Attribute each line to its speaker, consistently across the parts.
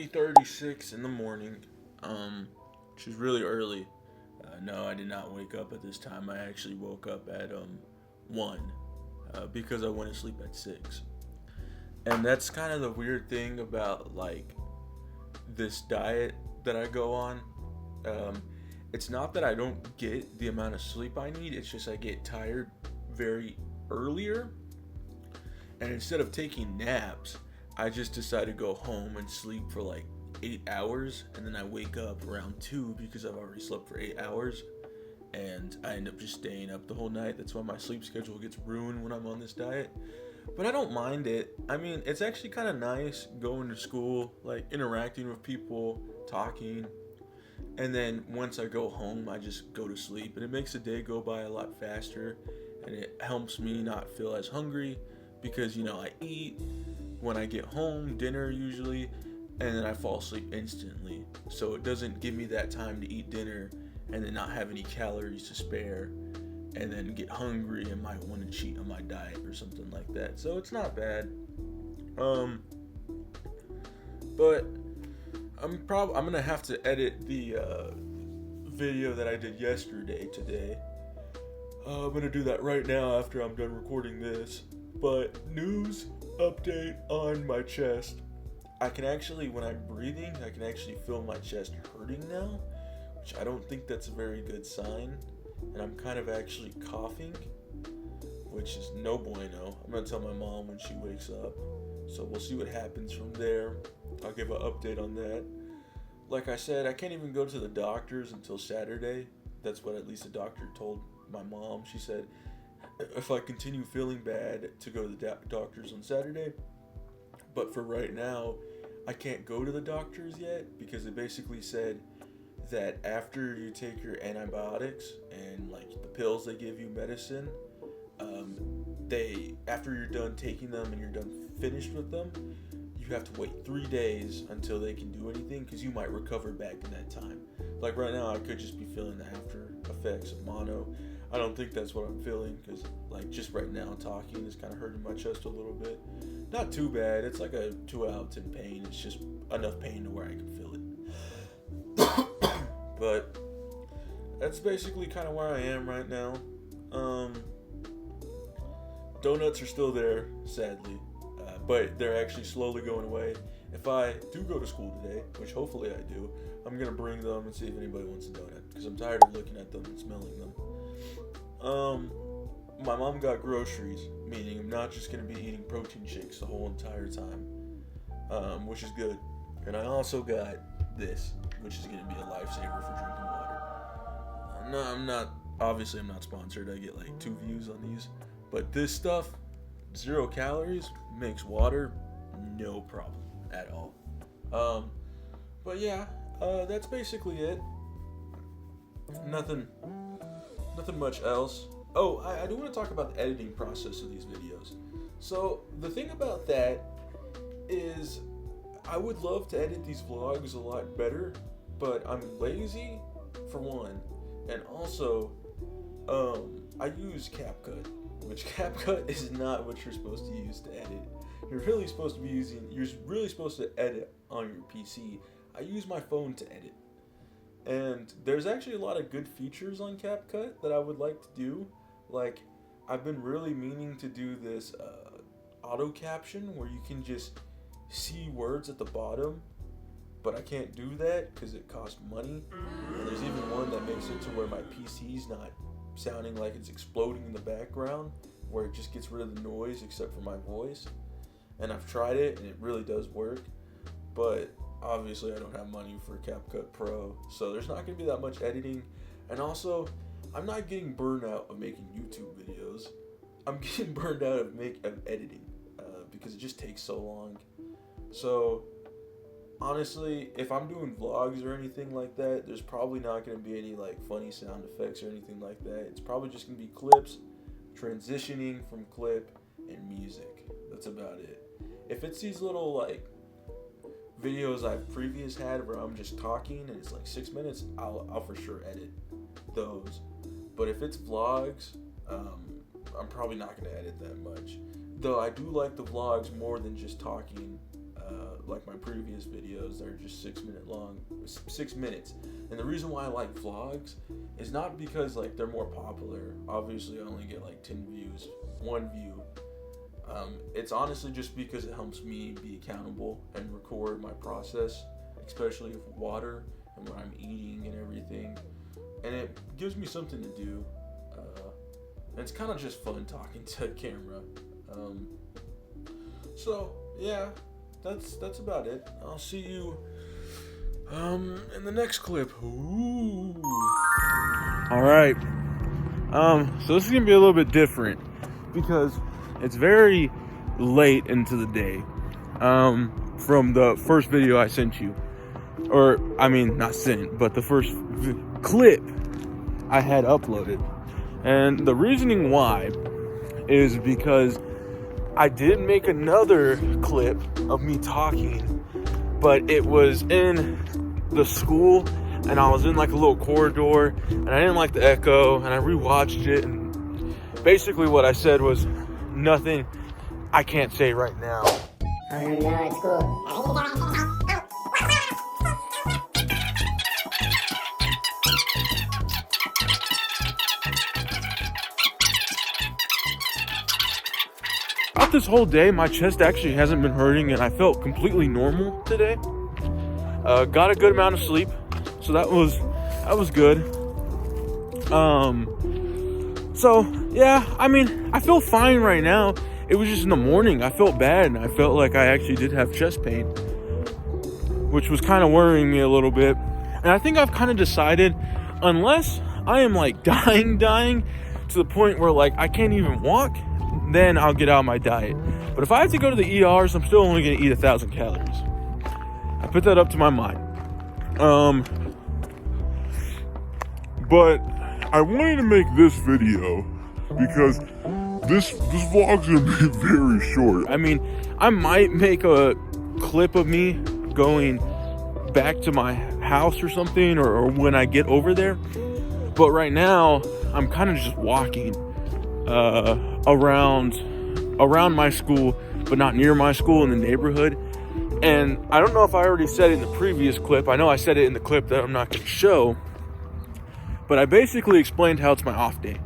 Speaker 1: 3:36 in the morning, which is really early. No, I did not wake up at this time. I actually woke up at 1 because I went to sleep at 6. And that's kind of the weird thing about like this diet that I go on. It's not that I don't get the amount of sleep I need, it's just I get tired very earlier. And instead of taking naps, I just decide to go home and sleep for like 8 hours, and then I wake up around 2 because I've already slept for 8 hours, and I end up just staying up the whole night. That's why my sleep schedule gets ruined when I'm on this diet. But I don't mind it. I mean, it's actually kind of nice going to school, like interacting with people, talking, and then once I go home, I just go to sleep, and it makes the day go by a lot faster, and it helps me not feel as hungry because, I eat when I get home, dinner usually, and then I fall asleep instantly. So it doesn't give me that time to eat dinner and then not have any calories to spare and then get hungry and might want to cheat on my diet or something like that. So it's not bad. But I'm gonna have to edit the video that I did yesterday today. I'm gonna do that right now after I'm done recording this. But news update on my chest. I can actually, when I'm breathing, I can actually feel my chest hurting now, which I don't think that's a very good sign. And I'm kind of actually coughing, which is no bueno. I'm gonna tell my mom when she wakes up. So we'll see what happens from there. I'll give an update on that. Like I said, I can't even go to the doctors until Saturday. That's what at least the doctor told my mom. She said, if I continue feeling bad, to go to the doctors on Saturday. But for right now, I can't go to the doctors yet because they basically said that after you take your antibiotics and like the pills they give you, medicine, after you're done taking them and you're done finished with them, you have to wait 3 days until they can do anything because you might recover back in that time. Like right now, I could just be feeling the after effects of mono. I don't think that's what I'm feeling because like just right now talking is kind of hurting my chest a little bit. Not too bad. It's like a 2 out of 10 pain. It's just enough pain to where I can feel it. But that's basically kind of where I am right now. Donuts are still there, sadly, but they're actually slowly going away. If I do go to school today, which hopefully I do, I'm gonna bring them and see if anybody wants a donut because I'm tired of looking at them and smelling them. My mom got groceries, meaning I'm not just going to be eating protein shakes the whole entire time, which is good. And I also got this, which is going to be a lifesaver for drinking water. No, I'm not sponsored. I get like 2 views on these. But this stuff, 0 calories, makes water no problem at all. But yeah, that's basically it. Nothing much else. Oh, I do want to talk about the editing process of these videos. So the thing about that is I would love to edit these vlogs a lot better, but I'm lazy for one, and also I use CapCut, which CapCut is not what you're supposed to use to edit. You're really supposed to edit on your PC. I use my phone to edit. And there's actually a lot of good features on CapCut that I would like to do. Like, I've been really meaning to do this auto caption where you can just see words at the bottom, but I can't do that because it costs money. And there's even one that makes it to where my PC's not sounding like it's exploding in the background, where it just gets rid of the noise except for my voice. And I've tried it and it really does work, but obviously I don't have money for CapCut Pro, so there's not going to be that much editing. And also, I'm not getting burned out of making YouTube videos. I'm getting burned out of editing because it just takes so long. So honestly, if I'm doing vlogs or anything like that, there's probably not going to be any like funny sound effects or anything like that. It's probably just going to be clips, transitioning from clip, and music. That's about it. If it's these little like videos I've previous had where I'm just talking and it's like 6 minutes, I'll for sure edit those. But if it's vlogs, I'm probably not going to edit that much. Though I do like the vlogs more than just talking like my previous videos. They're just 6 minutes. And the reason why I like vlogs is not because like they're more popular. Obviously I only get like 10 views, 1 view. It's honestly just because it helps me be accountable and record my process, especially with water and what I'm eating and everything. And it gives me something to do. And it's kind of just fun talking to a camera. So yeah, that's about it. I'll see you in the next clip. Ooh. All right. So this is gonna be a little bit different because it's very late into the day. From the first video I sent you, or I mean not sent, but the first clip I had uploaded. And the reasoning why is because I did make another clip of me talking, but it was in the school and I was in like a little corridor and I didn't like the echo, and I rewatched it, and basically what I said was nothing I can't say right now.
Speaker 2: Oh no, it's cool.
Speaker 1: Throughout this whole day, my chest actually hasn't been hurting, and I felt completely normal today. Got a good amount of sleep, so that was good. So yeah, I mean, I feel fine right now. It was just in the morning I felt bad, and I felt like I actually did have chest pain, which was kind of worrying me a little bit. And I think I've kind of decided, unless I am like dying to the point where like I can't even walk, then I'll get out of my diet. But if I have to go to the ERs, I'm still only going to eat 1,000 calories. I put that up to my mind.
Speaker 3: But I wanted to make this video because this vlog's gonna be very short.
Speaker 1: I mean, I might make a clip of me going back to my house or something, or when I get over there. But right now, I'm kind of just walking around my school, but not near my school, in the neighborhood. And I don't know if I already said it in the previous clip. I know I said it in the clip that I'm not going to show, but I basically explained how it's my off day.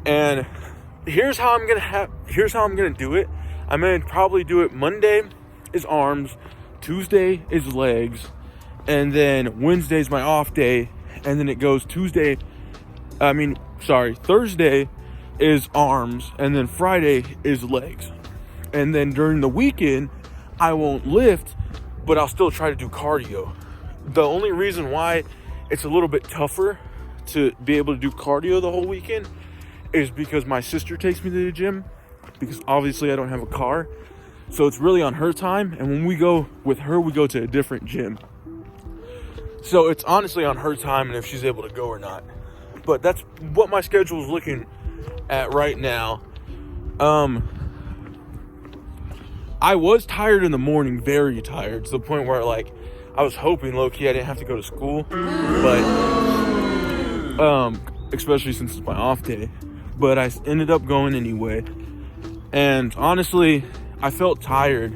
Speaker 1: And here's how I'm gonna do it. I'm gonna probably do it Monday is arms, Tuesday is legs, and then Wednesday's my off day, and then it goes Thursday is arms, and then Friday is legs. And then during the weekend, I won't lift, but I'll still try to do cardio. The only reason why it's a little bit tougher to be able to do cardio the whole weekend is because my sister takes me to the gym, because obviously I don't have a car. So it's really on her time, and when we go with her, we go to a different gym. So it's honestly on her time and if she's able to go or not. But that's what my schedule is looking at right now. I was tired in the morning, very tired, to the point where like I was hoping low-key I didn't have to go to school, but especially since it's my off day. But I ended up going anyway, and honestly I felt tired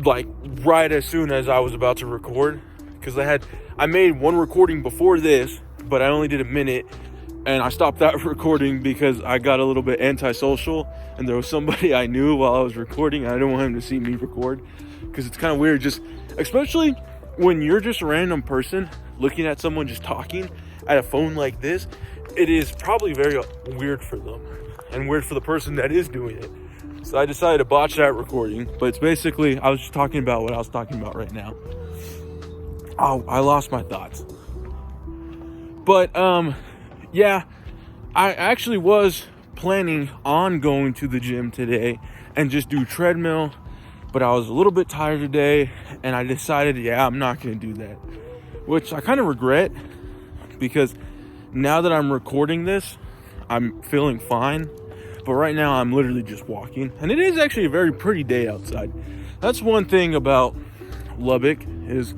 Speaker 1: like right as soon as I was about to record, because I made one recording before this, but I only did a minute, and I stopped that recording because I got a little bit antisocial, and there was somebody I knew while I was recording. I didn't want him to see me record, because it's kind of weird, just especially when you're just a random person looking at someone just talking at a phone like this. It is probably very weird for them, and weird for the person that is doing it. So I decided to botch that recording, but it's basically, I was just talking about what I was talking about right now. Oh, I lost my thoughts. But yeah, I actually was planning on going to the gym today and just do treadmill, but I was a little bit tired today, and I decided, yeah, I'm not going to do that, which I kind of regret, because now that I'm recording this, I'm feeling fine. But right now I'm literally just walking, and it is actually a very pretty day outside. That's one thing about Lubbock is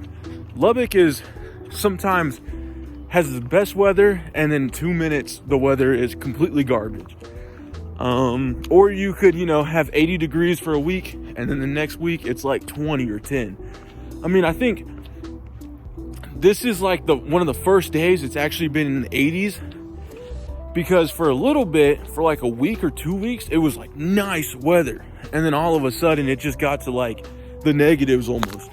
Speaker 1: sometimes has the best weather, and then 2 minutes the weather is completely garbage. Or you could, have 80 degrees for a week, and then the next week it's like 20 or 10. I mean, I think this is like one of the first days it's actually been in the 80s, because for a little bit, for like a week or 2 weeks, it was like nice weather. And then all of a sudden it just got to like the negatives almost.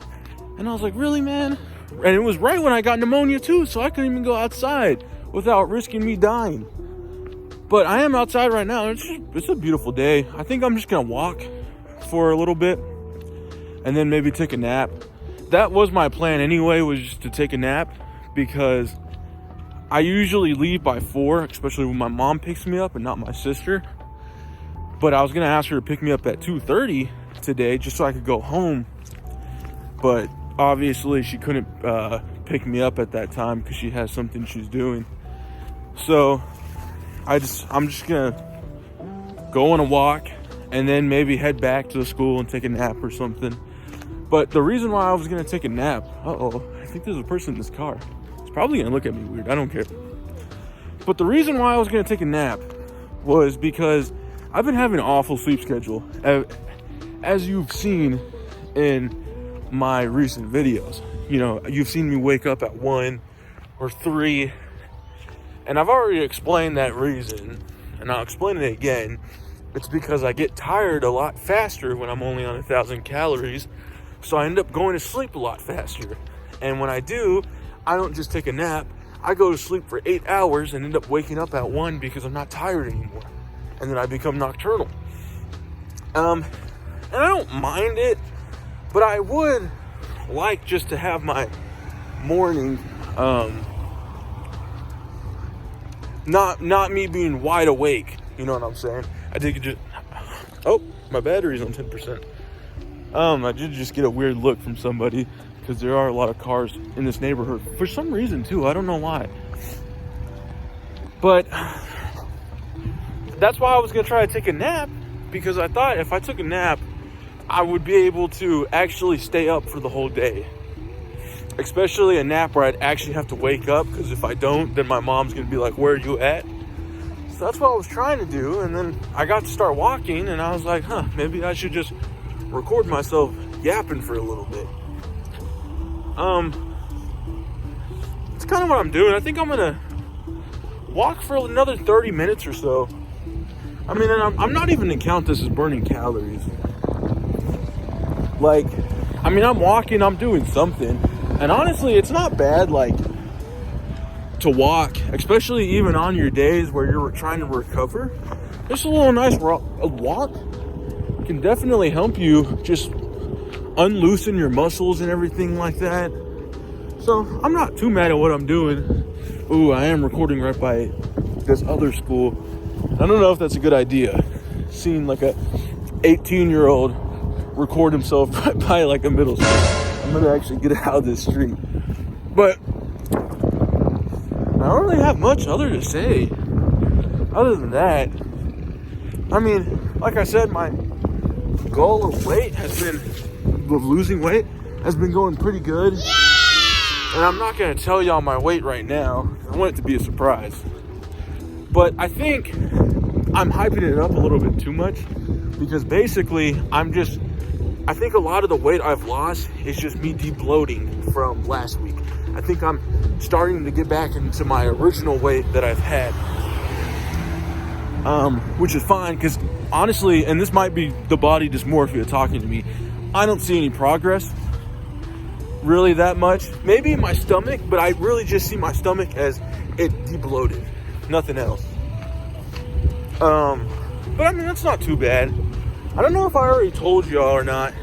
Speaker 1: And I was like, really, man? And it was right when I got pneumonia too, so I couldn't even go outside without risking me dying. But I am outside right now. It's a beautiful day. I think I'm just gonna walk for a little bit and then maybe take a nap. That was my plan anyway, was just to take a nap, because I usually leave by 4, especially when my mom picks me up and not my sister. But I was gonna ask her to pick me up at 2:30 today just so I could go home. But obviously she couldn't pick me up at that time because she has something she's doing. So I'm just gonna go on a walk and then maybe head back to the school and take a nap or something. But the reason why I was gonna take a nap, I think there's a person in this car. It's probably gonna look at me weird, I don't care. But the reason why I was gonna take a nap was because I've been having an awful sleep schedule, as you've seen in my recent videos. You've seen me wake up at 1 or 3, and I've already explained that reason, and I'll explain it again. It's because I get tired a lot faster when I'm only on 1,000 calories, so I end up going to sleep a lot faster. And when I do, I don't just take a nap, I go to sleep for 8 hours and end up waking up at 1 because I'm not tired anymore. And then I become nocturnal. And I don't mind it, but I would like just to have my morning, not me being wide awake. You know what I'm saying? My battery's on 10%. I did just get a weird look from somebody, because there are a lot of cars in this neighborhood for some reason too. I don't know why. But that's why I was gonna try to take a nap, because I thought if I took a nap, I would be able to actually stay up for the whole day. Especially a nap where I'd actually have to wake up, because if I don't, then my mom's gonna be like, where are you at? So that's what I was trying to do. And then I got to start walking, and I was like, maybe I should just record myself yapping for a little bit. It's kind of what I'm doing. I think I'm gonna walk for another 30 minutes or so. I mean, and I'm not even gonna count this as burning calories. Like, I mean, I'm walking, I'm doing something. And honestly, it's not bad, like, to walk, especially even on your days where you're trying to recover. Just a little nice walk can definitely help you just unloosen your muscles and everything like that. So I'm not too mad at what I'm doing. Ooh, I am recording right by this other school. I don't know if that's a good idea. Seeing like a 18-year-old record himself right by like a middle school. I'm gonna actually get out of this street. But I don't really have much other to say. Other than that, I mean, like I said, my goal of losing weight has been going pretty good. Yeah! And I'm not gonna tell y'all my weight right now. I want it to be a surprise. But I think I'm hyping it up a little bit too much, because basically I think a lot of the weight I've lost is just me de-bloating from last week. I think I'm starting to get back into my original weight that I've had. Which is fine, because honestly, and this might be the body dysmorphia talking to me, I don't see any progress really that much. Maybe in my stomach, but I really just see my stomach as it de-bloated, nothing else. But I mean, that's not too bad. I don't know if I already told y'all or not,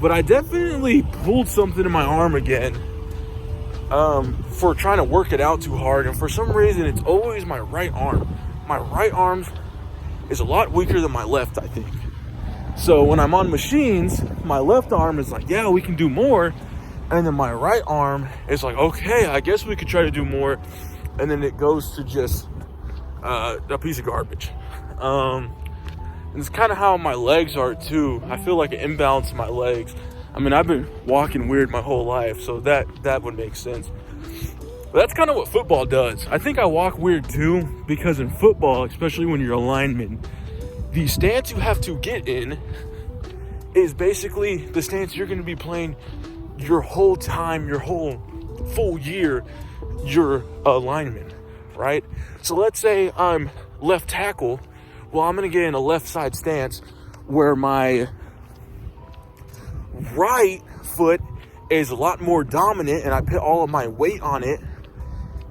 Speaker 1: but I definitely pulled something in my arm again, for trying to work it out too hard. And for some reason, it's always my right arm. My right arm is a lot weaker than my left, I think. So when I'm on machines, my left arm is like, yeah, we can do more. And then my right arm is like, okay, I guess we could try to do more. And then it goes to just a piece of garbage. And it's kind of how my legs are too. I feel like an imbalance in my legs. I mean, I've been walking weird my whole life, so that would make sense. But that's kind of what football does. I think I walk weird too, because in football, especially when you're a lineman, the stance you have to get in is basically the stance you're going to be playing your whole time, your whole full year you're a lineman, right? So let's say I'm left tackle. Well, I'm going to get in a left side stance where my right foot is a lot more dominant and I put all of my weight on it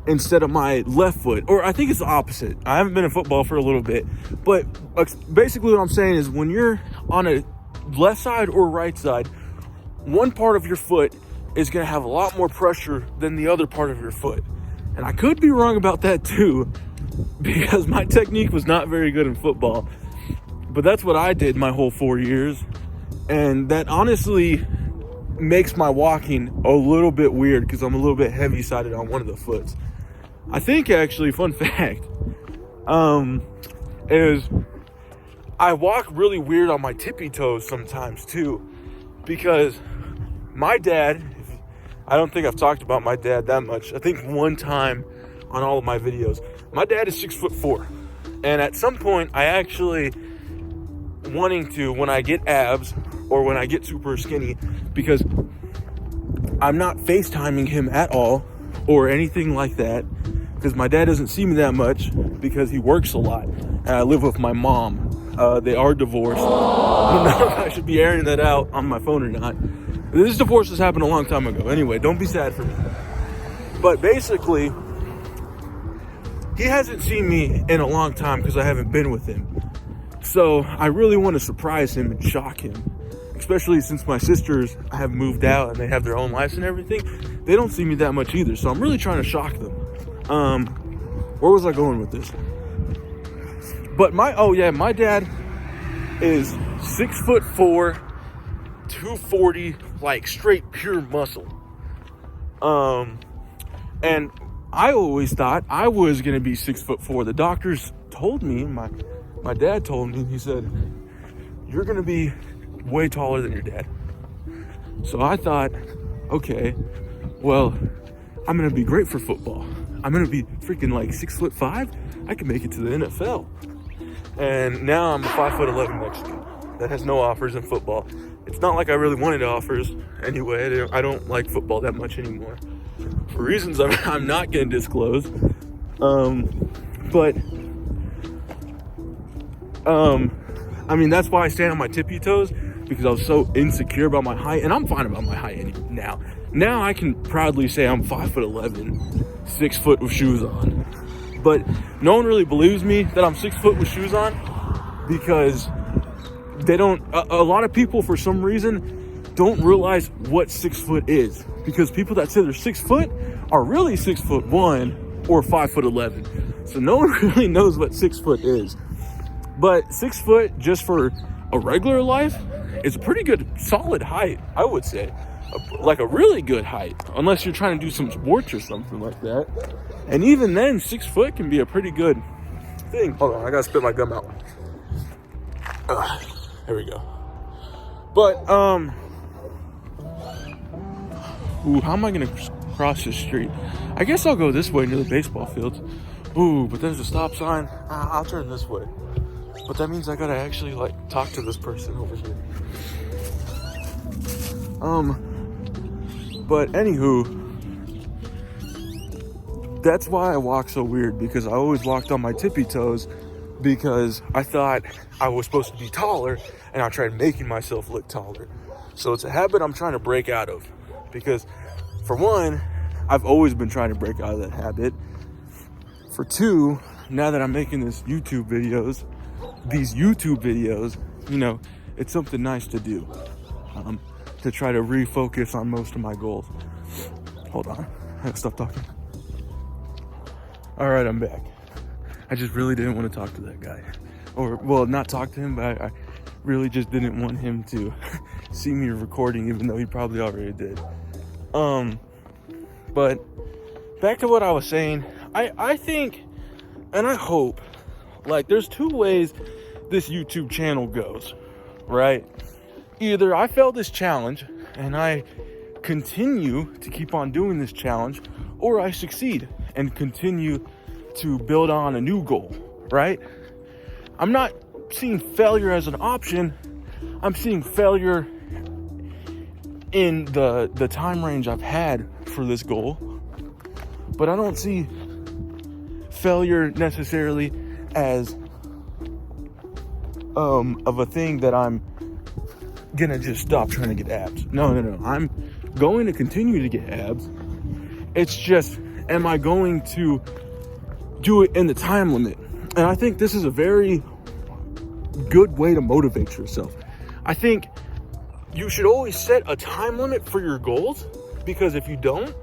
Speaker 1: instead of my left foot. Or I think it's the opposite. I haven't been in football for a little bit, but basically what I'm saying is when you're on a left side or right side, one part of your foot is going to have a lot more pressure than the other part of your foot. And I could be wrong about that too, because my technique was not very good in football. But that's what I did my whole 4 years. And that honestly makes my walking a little bit weird because I'm a little bit heavy-sided on one of the foots. I think actually, fun fact, is I walk really weird on my tippy toes sometimes too, because my dad, I don't think I've talked about my dad that much. I think one time on all of my videos. My dad is 6'4", and at some point I actually wanting to, when I get abs or when I get super skinny, because I'm not FaceTiming him at all or anything like that, because my dad doesn't see me that much because he works a lot and I live with my mom. They are divorced. I don't know if I should be airing that out on my phone or not. This divorce has happened a long time ago. Anyway, don't be sad for me. But basically, he hasn't seen me in a long time because I haven't been with him. So I really want to surprise him and shock him, especially since my sisters have moved out and they have their own lives and everything. They don't see me that much either, so I'm really trying to shock them. Where was I going with this? But my dad is 6'4", 240, like straight pure muscle. And I always thought I was gonna be 6'4". The doctors told me, my dad told me, he said, you're gonna be way taller than your dad. So I thought, okay, well, I'm gonna be great for football. I'm gonna be freaking like 6'5". I can make it to the NFL. And now I'm a 5'11" Mexican that has no offers in football. It's not like I really wanted offers anyway. I don't like football that much anymore, for reasons I'm not gonna disclose. I mean, that's why I stand on my tippy toes, because I was so insecure about my height, and I'm fine about my height now. Now I can proudly say I'm 5'11", 6 foot with shoes on. But no one really believes me that I'm 6 foot with shoes on, because they don't, a lot of people for some reason don't realize what 6 foot is, because people that say they're 6 foot are really 6'1" or 5'11". So no one really knows what 6 foot is. But 6 foot just for a regular life is a pretty good solid height, I would say. Like a really good height, unless you're trying to do some sports or something like that. And even then, 6 foot can be a pretty good thing. Hold on, I gotta spit my gum out. There we go. But how am I gonna cross the street? I guess I'll go this way near the baseball fields. But there's a stop sign. I'll turn this way. But that means I gotta actually like talk to this person over here. But anywho, that's why I walk so weird, because I always walked on my tippy toes, because I thought I was supposed to be taller, and I tried making myself look taller. So it's a habit I'm trying to break out of, because for one, I've always been trying to break out of that habit. For two, now that I'm making these YouTube videos, you know, it's something nice to do. To try to refocus on most of my goals. Hold on, I gotta stop talking. All right, I'm back. I just really didn't want to talk to that guy. Or, well, not talk to him, but I really just didn't want him to see me recording, even though he probably already did. But back to what I was saying, I think, and I hope, like, there's two ways this YouTube channel goes, right? Either I fail this challenge and I continue to keep on doing this challenge,
Speaker 4: or I succeed and continue to build on a new goal, right? I'm not seeing failure as an option. I'm seeing failure in the time range I've had for this goal, but I don't see failure necessarily as of a thing that I'm gonna just stop trying to get abs. No. I'm going to continue to get abs. It's just, am I going to do it in the time limit? And I think this is a very good way to motivate yourself. I think you should always set a time limit for your goals, because if you don't,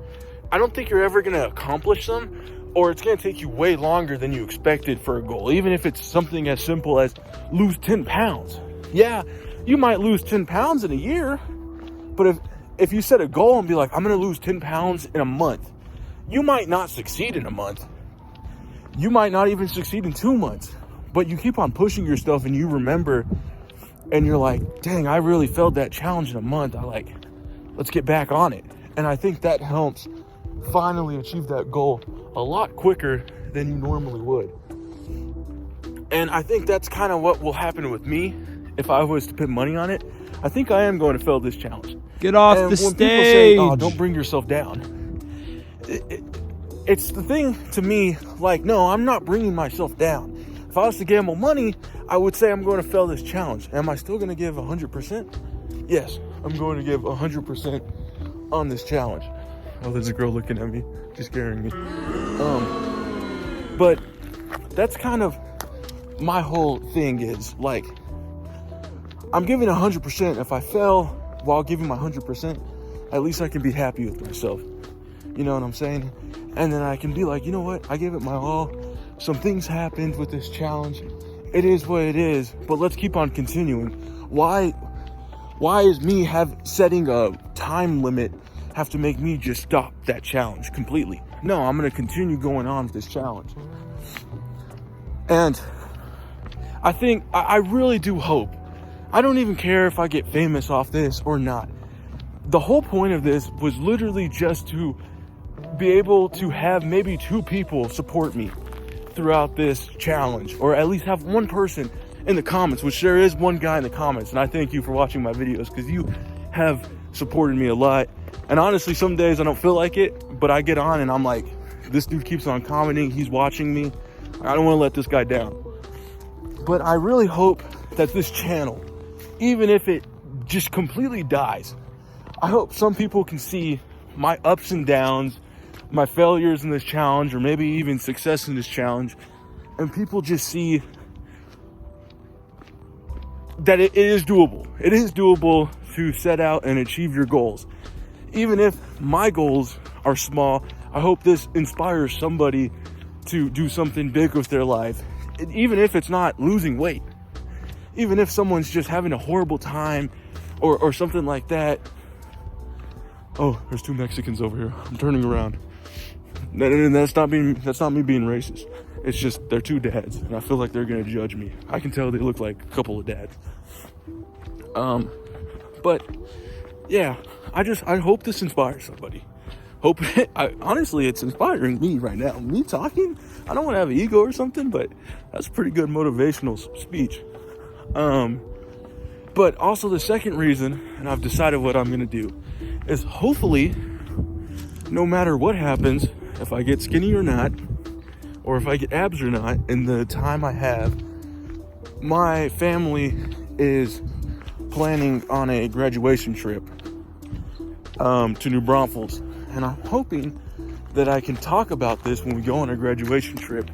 Speaker 4: I don't think you're ever going to accomplish them, or it's going to take you way longer than you expected for a goal. Even if it's something as simple as lose 10 pounds. Yeah, you might lose 10 pounds in a year, but if you set a goal and be like, I'm going to lose 10 pounds in a month, you might not succeed in a month. You might not even succeed in 2 months, but you keep on pushing yourself and you remember, and you're like, dang, I really failed that challenge in a month. Let's get back on it. And I think that helps finally achieve that goal a lot quicker than you normally would. And I think that's kind of what will happen with me if I was to put money on it. I think I am going to fail this challenge.
Speaker 5: Get off
Speaker 4: and
Speaker 5: the
Speaker 4: when
Speaker 5: stage.
Speaker 4: People say, oh, don't bring yourself down. It's the thing to me, like, no, I'm not bringing myself down. If I was to gamble money, I would say I'm going to fail this challenge. Am I still going to give 100%? Yes, I'm going to give 100% on this challenge. Oh, there's a girl looking at me. She's scaring me. But that's kind of my whole thing is, like, I'm giving 100%. If I fail while giving my 100%, at least I can be happy with myself. You know what I'm saying? And then I can be like, you know what? I gave it my all. Some things happened with this challenge. It is what it is, but let's keep on continuing. Why is me setting a time limit have to make me just stop that challenge completely? No, I'm going to continue going on with this challenge. And I think, I really do hope, I don't even care if I get famous off this or not. The whole point of this was literally just to be able to have maybe 2 people support me throughout this challenge, or at least have one person in the comments, which there is one guy in the comments, and I thank you for watching my videos, because you have supported me a lot. And honestly, some days I don't feel like it, but I get on and I'm like, this dude keeps on commenting, he's watching me, I don't want to let this guy down. But I really hope that this channel, even if it just completely dies, I hope some people can see my ups and downs, my failures in this challenge, or maybe even success in this challenge, and people just see that it is doable. It is doable to set out and achieve your goals. Even if my goals are small, I hope this inspires somebody to do something big with their life. Even if it's not losing weight, even if someone's just having a horrible time or something like that. Oh, there's 2 Mexicans over here. I'm turning around. And that's not me being racist. It's just they're 2 dads, and I feel like they're gonna judge me. I can tell they look like a couple of dads. But yeah, I hope this inspires somebody. Honestly, it's inspiring me right now. Me talking, I don't want to have an ego or something, but that's a pretty good motivational speech. But also the second reason, and I've decided what I'm gonna do, is hopefully, no matter what happens, if I get skinny or not, or if I get abs or not, in the time I have, my family is planning on a graduation trip to New Braunfels. And I'm hoping that I can talk about this when we go on a graduation trip.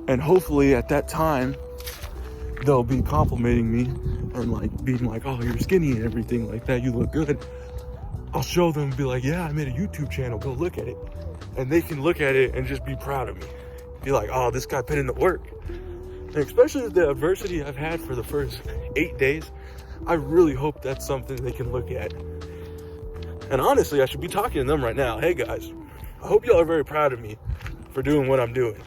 Speaker 4: And hopefully at that time, they'll be complimenting me and like being like, oh, you're skinny and everything like that. You look good. I'll show them and be like, yeah, I made a YouTube channel. Go look at it. And they can look at it and just be proud of me. Be like, oh, this guy put in the work. And especially the adversity I've had for the first 8 days, I really hope that's something they can look at. And honestly, I should be talking to them right now. Hey guys, I hope y'all are very proud of me for doing what I'm doing.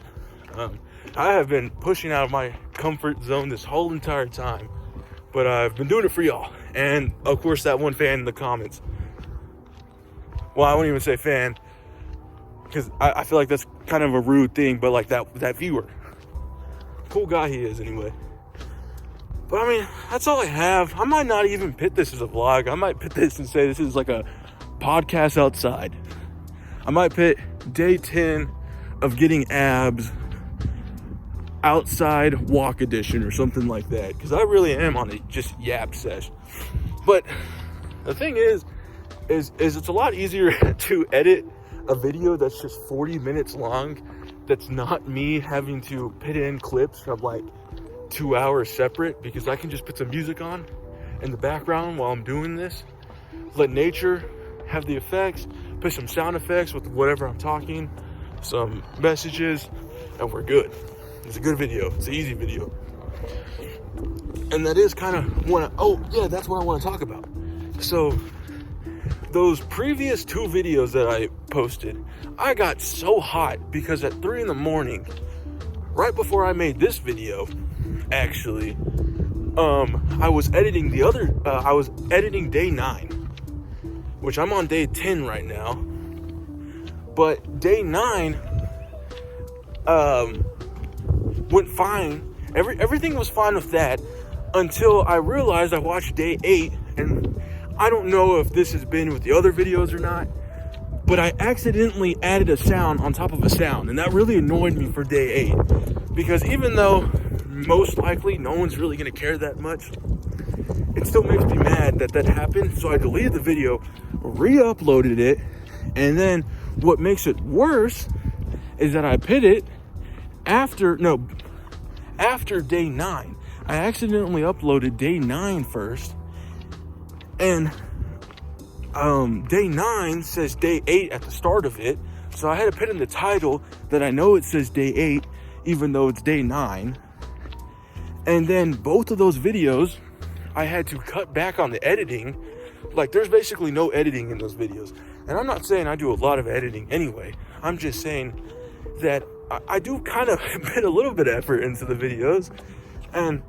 Speaker 4: I have been pushing out of my comfort zone this whole entire time, but I've been doing it for y'all. And of course, that one fan in the comments. Well, I won't even say fan. because I feel like that's kind of a rude thing, but like that viewer, cool guy he is anyway. But I mean, that's all I have. I might not even put this as a vlog. I might put this and say this is like a podcast outside. I might put day 10 of getting abs outside walk edition or something like that, because I really am on a just yap sesh. But the thing is it's a lot easier to edit a video that's just 40 minutes long, that's not me having to put in clips of like 2 hours separate, because I can just put some music on in the background while I'm doing this, let nature have the effects, put some sound effects with whatever I'm talking, some messages, and we're good. It's a good video. It's an easy video. And that is kind of that's what I want to talk about. So those previous 2 videos that I posted, I got so hot because at 3 in the morning, right before I made this video, actually, I was editing I was editing day 9, which I'm on day 10 right now. But day 9 went fine. Everything was fine with that until I realized I watched day 8, and I don't know if this has been with the other videos or not, but I accidentally added a sound on top of a sound, and that really annoyed me for day 8, because even though most likely no one's really gonna care that much, it still makes me mad that happened. So I deleted the video, re-uploaded it, and then what makes it worse is that I put it after day 9. I accidentally uploaded day 9 first, and day 9 says day 8 at the start of it, so I had to put in the title that I know it says day 8 even though it's day 9. And then both of those videos I had to cut back on the editing. Like, there's basically no editing in those videos, and I'm not saying I do a lot of editing anyway. I'm just saying that I do kind of put a little bit of effort into the videos, and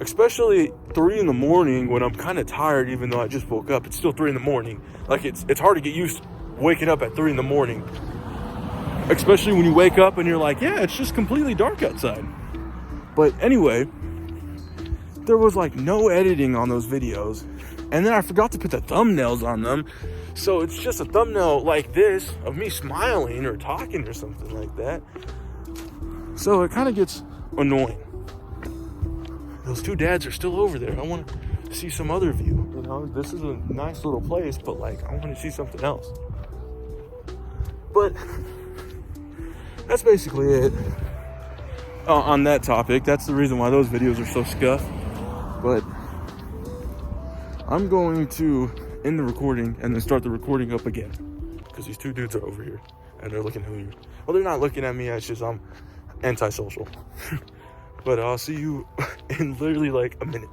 Speaker 4: especially 3 in the morning when I'm kind of tired, even though I just woke up. It's still 3 in the morning. Like, it's hard to get used to waking up at 3 in the morning, especially when you wake up and you're like, yeah, it's just completely dark outside. But anyway, there was like no editing on those videos, and then I forgot to put the thumbnails on them, so it's just a thumbnail like this of me smiling or talking or something like that. So it kind of gets annoying. Those 2 dads are still over there. I want to see some other view. You know, this is a nice little place, but like, I want to see something else. But that's basically it on that topic. That's the reason why those videos are so scuffed. But I'm going to end the recording and then start the recording up again, because these 2 dudes are over here and they're looking at me. Well, they're not looking at me. It's just I'm antisocial. But I'll see you in literally like a minute.